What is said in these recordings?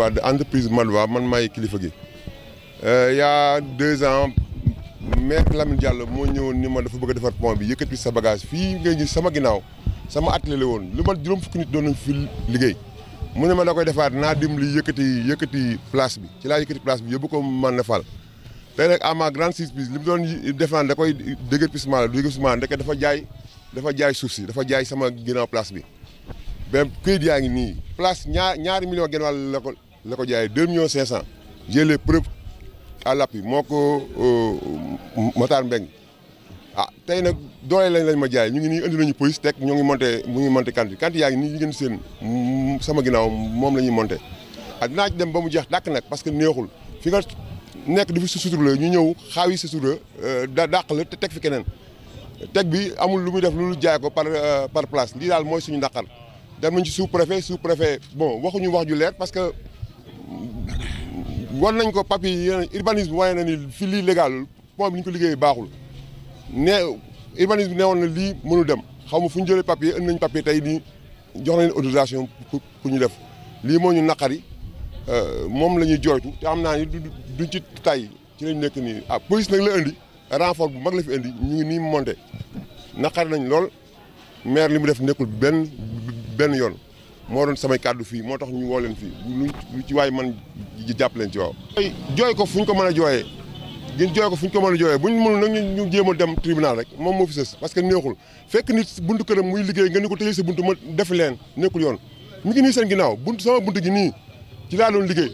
Wade entreprise Madwa man maay kilifa gi y a 2 ans maire Lamine Diallo moo ñëwoon ni ma dafa bëgg a defar pont bi yëkkati sa bagage fii ngay gis sama ginnaaw sama atelier la woon lu ma juróom fukki nit doon nañ fi liggéey mu ne ma da koy defaat naa dimbali yëkkati place bi ci laa yëkkati place bi yóbbu ko man na fal tey nag à ma grande surprise li mu doon defaan da koy déguerpissement ndeke dafa jaay suuf si dafa jaay sama ginnaaw place bi ba këyit yaa ngi nii place ñaari millions genn wàll la ko jaayee 2 millions 500 j'ai les preuves à l'appui moo ko Matar Mbeng tey nag doole lañ ma jaay ñu ngi nii indi nañu police teg mu ngi monté kanti yaa ngi nii ñu ngeen seen sama ginnaaw moom la ñuy monté dinaa ci dem ba mu jeex dàkk nag parce que neexul fi nga nekk di fi sutur la ñu ñëw xaawi sa sutura dàq la te teg fi keneen teg bi amul lu muy def lu jaay ko par place lii daal mooy suñu naqar dem nañ ci sous-préfet bon waxuñu wax ju leer parce que war nañ ko papier urbanisme waaye na ni fi lii légal pont bi ñu ko liggéeyee baaxul urbanisme ne woon na lii mënu dem xaw ma fu ñu jëlee papier indi nañ papier tey nii jox nañ autorisation pour ñu def lii moo ñu naqari moom la ñuy jooytu te am naa ni duñ ci tay ci lañ nekk nii police nag la indi renfort bu mag la fi indi ñu ngi nii monté naqari nañ lool maire li mu def nekkul benn yoon moo doon samay kàddu fii moo tax ñu woo leen fii lu ci waay man jàpp leen ci waaw. jooy ko fu ñu ko mën a jooyee ngeen jooy ko fu ñu ko mën a jooyee buñ mënul nag ñu jéem a dem tribunal rek moom moo fi sës parce que neexul fekk nit buntu këram muy liggéey nga ni ko tëjee sa buntu ma def leen nekkul yoon mi ngi nii seen ginnaaw sama buntu gi nii ci laa doon liggéey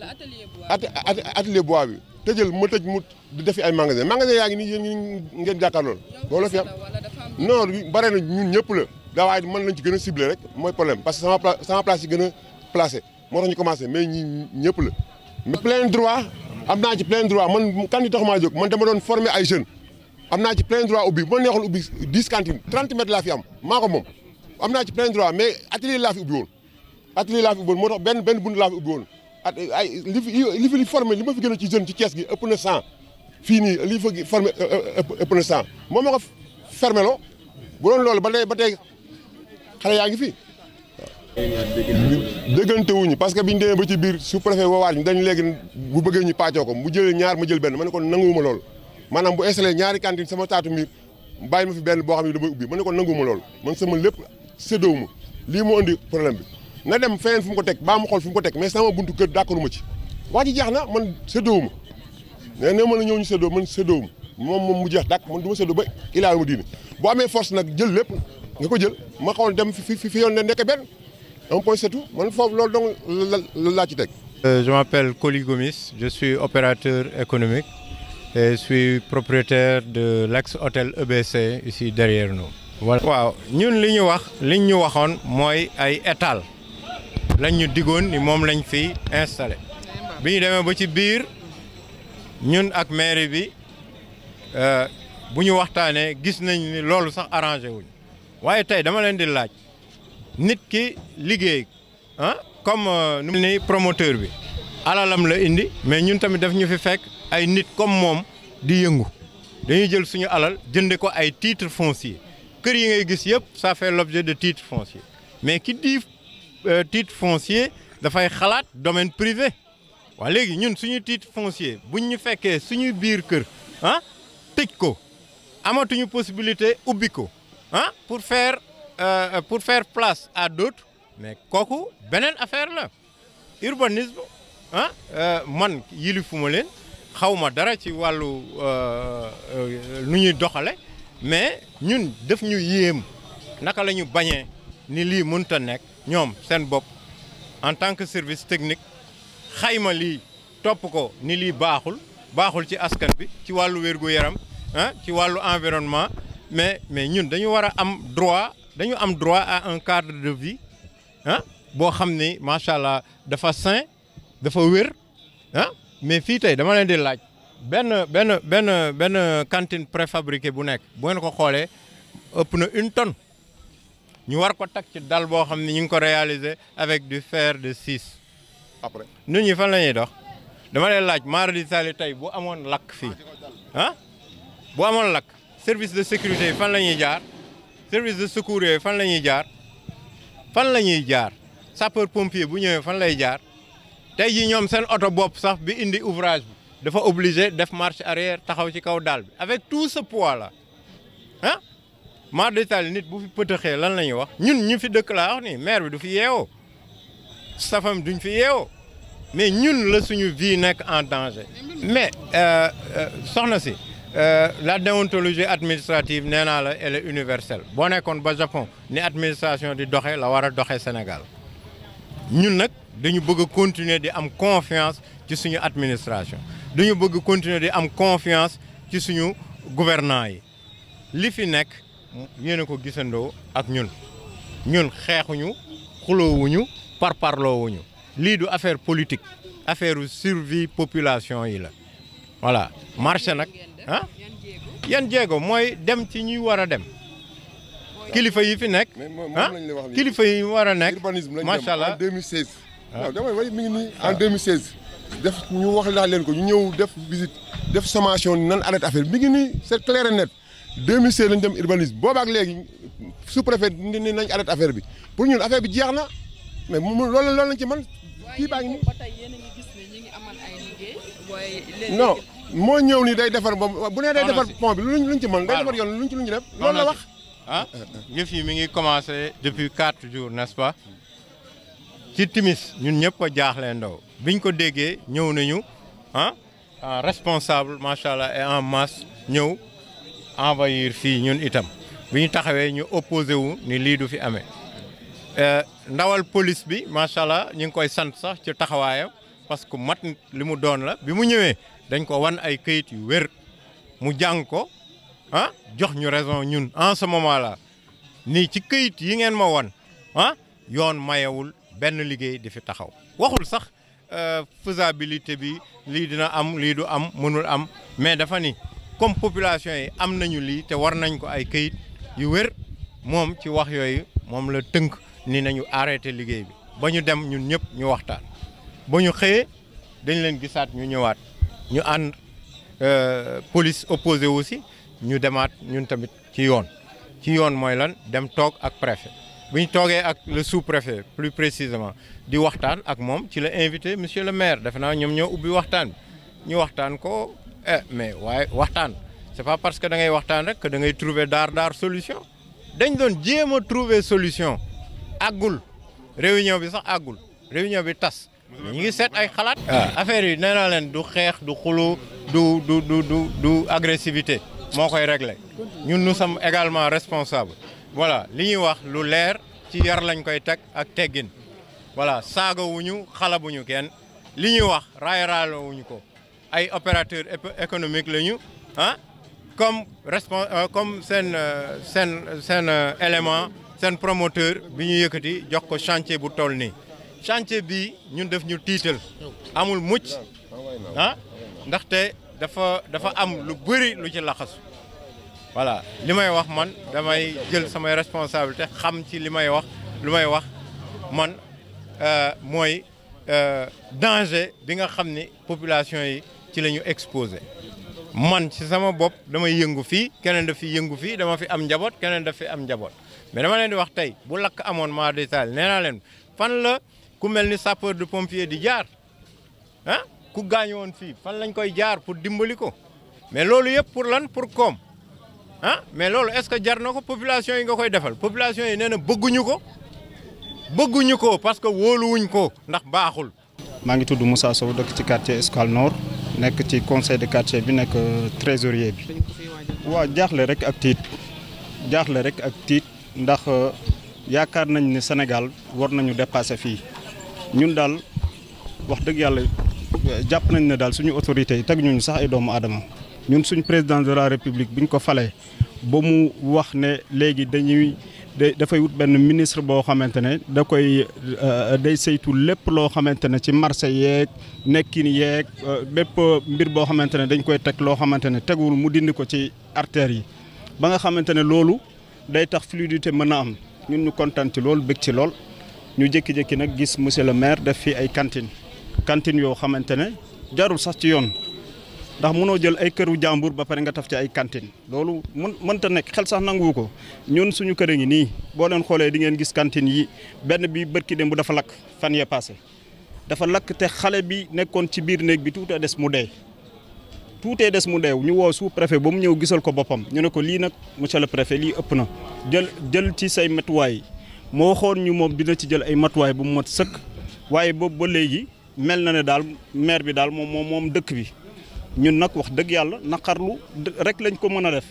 atelier bois bi tëjël ma tëj mu defi ay magasin yaa ngi nii yéen ngeen jàkkaarlool loolu fi am non bare na ñun ñëpp la daa waaye mën lañ ci gën a ciblé rek mooy problème parce que sama place yi gën a placé moo tax ñu commencé mais ñi ñëpp la mais plein droit am naa ci plein droit man kan yi tax maa jóg man dama doon former ay jeunes am naa ci plein droit ubbi bu ma neexoon ubbi 10 cantines 30 mètres laa fi am maa ko moom am naa ci plein droit mais atelier laa fi ubbi woon moo tax benn bunt laa fi ubbi woon li fi formé li ma fi gën a ci jeune ci Thiès gi ëpp na 100 fii nii li fa formé ëpp na 100 moom moo ko fermé loo bu doon loolu ba tey xale yaa ngi fi déggante wuñu parce que biñu demee ba ci biir sous-préfet woowaat ñu dañ léegi bu bëggee ñu pàccoo ko mu jëlee ñaar ma jël benn ma ne ko nanguwuma loolu maanaam bu installé ñaari cantine sama taatu miir bàyyi ma fi benn boo xam ne damay ubbi ma ne ko nanguwuma loolu man sama lépp séddoowuma lii moo indi problème bi na dem feneen fu mu ko teg baa mu xool fu mu ko teg mais sama buntu kër d'accorduma ci wax ji jeex na man séddoowuma mais ne mën a ñëw ñu séddoo man séddoowuma moom mu jeex dàkk man du ma séddoo ba ilaa ma diine boo amee force nag jël lépp nga ko jël ma xool dem fi yoon ne nekk benn un point c'est tout man foofu loolu donc laa ci teg. Je m'appelle Koli Gomis, je suis opérateur économique et je suis propriétaire de l'ex-hôtel EBC ici derrière nous. Voilà. waaw ñun li ñu waxoon mooy ay étal lañ ñu digoon ni moom lañ fi installé bi ñu demee ba ci biir ñun ak mairie bi bu ñu waxtaanee gis nañ ni loolu sax arrangé wuñ waaye tey dama leen di laaj nit ki liggéey comme nu ni promoteur bi alalam la indi mais ñun tamit daf ñu fi fekk ay nit comme moom di yëngu dañuy jël suñu alal jënde ko ay titre foncier kër yi ngay gis yëpp ça fait l'objet de titre foncier mais ki di titre foncier dafay xalaat domaine privé waa léegi ñun suñu titre foncier buñ ñu fekkee suñu biir kër tëj ko amatuñu possibilité ubbi ko pour faire place à d'autres mais kooku beneen affaire la urbanisme man yilifuma leen xawma dara ci wàllu nu ñuy doxale mais ñun def ñu yéem naka la ñu bañee ni lii mënta nekk ñoom seen bopp en tant que service technique xayma lii topp ko ni lii baaxul ci askan bi ci wàllu wér-gu-yaram ci wàllu environnement mais ñun dañu war a am droit à un cadre de vie boo xam ni macha allah dafa sain dafa wér mais fii tey dama leen di laaj benn cantine préfabriquée bu nekk bu ngeen ko xoolee ëpp na 1 tonne ñu war ko teg ci dal boo xam ni ñu ngi ko réaliser avec du fer de 6 après nit ñi fan la ñuy dox dama leen laaj mardi tali tey bu amoon lakk fii bu amoon lakk service de sécurité yi fan la ñuy jaar service de secours yooyu fan la ñuy jaar sapeur pompier bu ñëwee fan lay jaar tey jii ñoom seen oto bopp sax bi indi ouvrage bi dafa obligé def marche arrière taxaw ci kaw daal bi avec tout ce poids là ah mar d'Italie nit bu fi pëtëxee lan la ñuy wax ñun ñu fi dëkk laa wax ni maire bi du fi yeewoo safam duñ fi yeewoo mais ñun la suñu vie nekk en danger. mais soxna si la déontologie administrative nee naa la elle est universelle boo nekkoon ba Japon ni administration di doxe la war a doxe Sénégal ñun nag dañu bëgg a continuer di am confiance ci suñu administration dañu bëgg continuer di am confiance ci suñu gouvernants yi li fi nekk yéen a ko gisandoo ak ñun xeexuñu xuloowuñu parparloowuñu lii du affaire politique affaire survie population yi la voilà marché nag ah yan jéego mooy dem ci ñuy war a dem kilifa yi fi nekk ah kilifa yi war a nekk macha allah en 2016 waaw damay way mi ngi nii en 2016 def ñu wax laa leen ko ñu ñëw def visite def sommation nan arrêté affaire mi ngi nii c'est clair et net 2016 lañ dem urbanisme boobaak léegi sous-préfet ni nañ arrêté affaire bi pour ñun affaire bi jeex na mais loolu lañ ci man kii baa ngi nii. ba tey yéen a ngi gis ne ñi ngi amal ay liggéey. waaye non moo ñëw ni day defar ba bu nee day defar pont bi luñ ci mën day defar yoon luñ ci def loolu la wax. ah yëf yi mi ngi commencé depuis 4 jours n'est-ce pas ci timis ñun ñëpp a jaaxle ndaw biñ ko déggee ñëw nañu ah en responsable macha allah et en masse ñëw envahir fii ñun itam bi ñu taxawee ñu opposé wu ni lii du fi amee. ndawal police bi macha allah ñu ngi koy sant sax ci taxawaayam parce que mat li mu doon la bi mu ñëwee dañ ko wan ay këyit yu wér mu jàng ko ah jox ñu raison ñun en ce moment là nii ci këyit yi ngeen ma wan ah yoon mayewul benn liggéey di fi taxaw waxul sax faisabilité bi lii dina am lii du am mënul am mais dafa ni comme population yi am nañu lii te war nañ ko ay këyit yu wér moom ci wax yooyu moom la tënk ni nañu arrêté liggéey bi ba ñu dem ñun ñëpp ñu waxtaan ba ñu xëyee dañ leen gisaat ñu ñëwaat ñu ànd police opposé aussi ñu demaat ñun tamit ci yoon mooy lan dem toog ak préfet bu ñu toogee ak le sous-préfet plus précisément di waxtaan ak moom ci la invité monsieur le maire defe naa ñoom ñoo ubbi waxtaan bi ñu waxtaan ko mais waaye waxtaan c'est pas parce que da ngay waxtaan rek que da ngay trouver daar solution dañ doon jéem a trouver solution àggul réunion bi sax àggul réunion bi tas ñu ngi seet ay xalaat. affaire yi nee naa leen du xeex du xulu du agressivité moo koy régler ñun nous sommes également responsables voilà li ñuy wax lu leer ci yar lañ koy teg ak teggin voilà saagawuñu xalabuñu kenn li ñuy wax raayalawuñu ko ay opérateur économique lañu ah comme seen élément seen promoteur bi ñu yëkkati jox ko chantier bu toll nii chantier bi ñun def ñu tiital amul mucc ah ndaxte dafa am lu bëri lu ci laxasu voilà li may wax man damay jël samay responsabilité xam ci li may wax man mooy danger bi nga xam ni population yi ci la ñu exposé man ci sama bopp damay yëngu fii keneen daf fi yëngu fii dama fi am njaboot keneen daf fi am njaboot mais dama leen di wax tey bu lakk amoon mar d'Italie nee naa leen fan la ku mel ni sapeur de pompier di jaar ah ku gaañu woon fii fan lañ koy jaar pour dimbali ko mais loolu yëpp pour lan pour koom ah mais loolu est-ce que jar na ko population yi nga koy defal population yi nee na bëgguñu ko parce que wóoluwuñ ko ndax baaxul. maa ngi tudd Moussa Sow dëkk ci quartier Escale Nord nekk ci conseil de quartier bi nekk trésorier bi. waaw jaaxle rek ak tiit ndax yaakaar nañ ne Sénégal war nañu dépasser fii ñun daal wax dëgg yàlla jàpp nañ ne daal suñu autorités yi teg ñu sax ay doomu aadama ñun suñ président de la république biñ ko falee ba mu wax ne léegi dafay wut benn ministre boo xamante ne day saytu lépp loo xamante ne ci marché yeeg nekkin yeeg bépp mbir boo xamante ne dañ koy teg loo xamante ne tegul mu dindi ko ci artères yi ba nga xamante ne loolu day tax fluidité mën a am ñun ñu kontaan ci loolu bëgg ci lool ñu jékki-jékki nag gis monsieur le maire def fi ay cantine yoo xamante ne jarul sax ci yoon ndax mënoo jël ay këru jàmbur ba pare nga taf ci ay cantine loolu mënta nekk xel sax nanguwu ko ñun suñu kër a ngi nii boo leen xoolee di ngeen gis cantine yi benn bi bërki dem bu dafa lakk fan yee passé dafa lakk te xale bi nekkoon ci biir néeg bi tuutee des mu dee tuutee des mu deew ñu woo sous-préfet ba mu ñëw gisal ko boppam ñu ne ko lii nag monsieur le préfet lii ëpp na jël ci say matuwaay moo waxoon ñu moom dina ci jël ay matuwaay bu mu mat sëkk waaye boobu ba léegi mel na ne daal maire bi daal moom dëkk bi ñun nag wax dëgg yàlla naqarlu rek lañ ko mën a def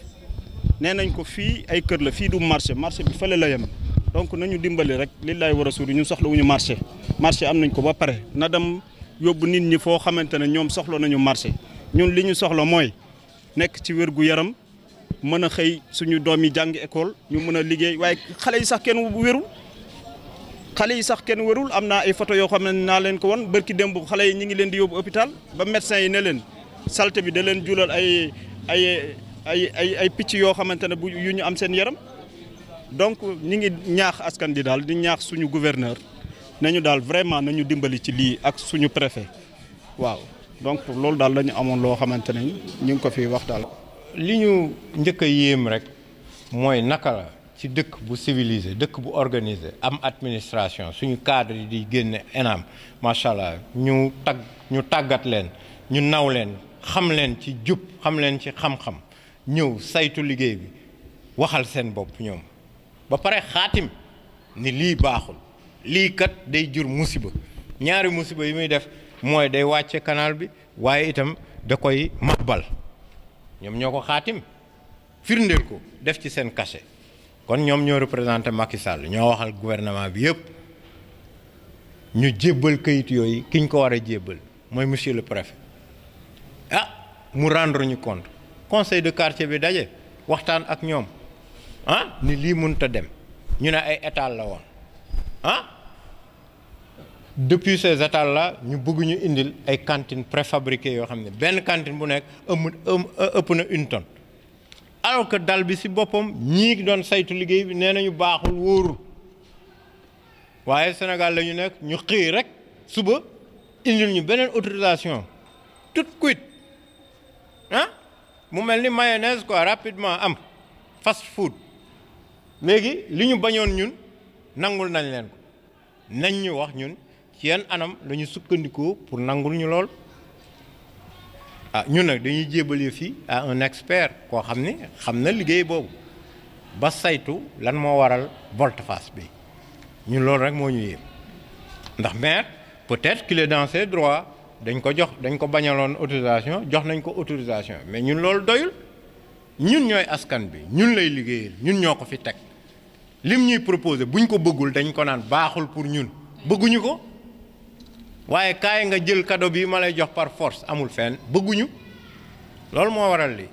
nee nañ ko fii ay kër la fii du marché bi fële la yem donc nañu dimbali rek lillaay war a suuri ñun soxla wuñu marché am nañ ko ba pare na dem yóbbu nit ñi foo xamante ne ñoom soxla nañu marché ñun li ñu soxla mooy nekk ci wér gu yaram mën a xëy suñu doom yi jàng école ñu mën a liggéey waaye xale yi sax kenn wérul am naa ay photo yoo xam ne naa leen ko won bërki démb xale yi ñi ngi leen di yóbbu hôpital ba médecin yi ne leen salte bi da leen julal ay picc yoo xamante ne yu ñu am seen yaram donc ñi ngi ñaax askan di daal di ñaax suñu gouverneur nañu daal vraiment nañu dimbali ci lii ak suñu préfet waaw donc loolu daal la ñu amoon loo xamante ne ñu ngi ko fi wax daal. li ñu njëkk a yéem rek mooy naka la ci dëkk bu civilisé dëkk bu organisé am administration suñu cadre yi di génne ENAM macha allah ñu tàggat leen ñu naw leen xam leen ci jub xam leen ci xam-xam ñëw saytu liggéey bi waxal seen bopp ñoom ba pare xaatim ni lii baaxul lii kat day jur musiba ñaari musiba yi muy def. mooy day wàcce canal bi waaye itam da koy mabbal ñoom ñoo ko xaatim firndeel ko def ci seen cachet kon ñoom ñoo représenté Macky Sall ñoo waxal gouvernement bi yëpp ñu jébbal kayit yooyu ki ñu ko war a jébbal mooy monsieur le préfet mu rendre ñu compte conseil de quartier bi daje waxtaan ak ñoom ni lii mënut a dem ñu ne ay étal la woon depuis ces étals là ñu bëgg ñu indil ay cantines préfabriquées yoo xam ne benn cantine bu nekk ëpp na 1 tonne alors que dal bi ci boppam ñii doon saytu liggéey bi nee nañu baaxul wóorul waaye Sénégal la ñu nekk ñu xëy rek suba indil ñu beneen autorisation tout de suite mu mel ni mayonnaise quoi rapidement am fast food léegi li ñu bañoon ñun nangul nañ leen ko nañ ñu wax ñun ci yan anam la ñu sukkandikoo pour nangul ñu lool ñun nag dañuy jébalee fii à un expert koo xam ni xam na liggéey boobu ba saytu lan moo waral volte-face bi ñun loolu rek moo ñu yéem ndax maire peut-être qu'il est dans ses droits dañ ko bañaloon autorisation jox nañ ko autorisation mais ñun loolu doyul ñun ñooy askan bi ñun lay liggéeyal ñun ñoo ko fi teg lim ñuy proposé buñ ko bëggul dañ ko naan baaxul pour ñun bëgguñu ko waaye kaay nga jël cadeau bi ma lay jox par force amul fenn bëgguñu loolu moo waral lii